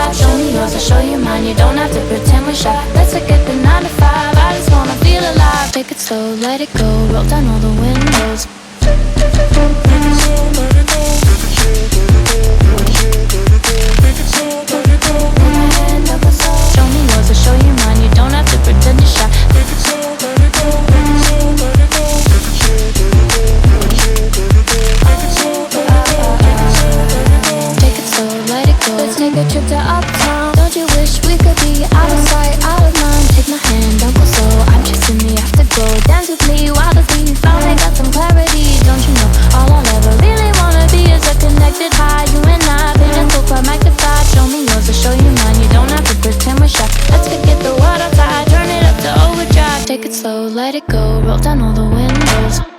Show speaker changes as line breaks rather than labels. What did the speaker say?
5. Show me yours, I'll show you mine. You don't have to pretend we're shy. Let's forget the 9 to 5. I just wanna feel alive. Take it slow, let it go. Roll down all the windows. Show me yours, I'll show you mine. You don't have to pretend you're shy. Take it slow, let it go. Let's take a trip to uptown. Don't you wish we could be out of sight, out of mind? Take my hand, don't go slow. I'm chasing the afterglow. Dance with me while the beat finally got some clarity. Don't you know, all I'll ever really wanna be is a connected high. You and I, pinnacle quite magnified. Show me yours, I'll show you mine. You don't have to pretend we're shy. Let's forget the world outside, turn it up to overdrive. Take it slow, let it go. Roll down all the windows.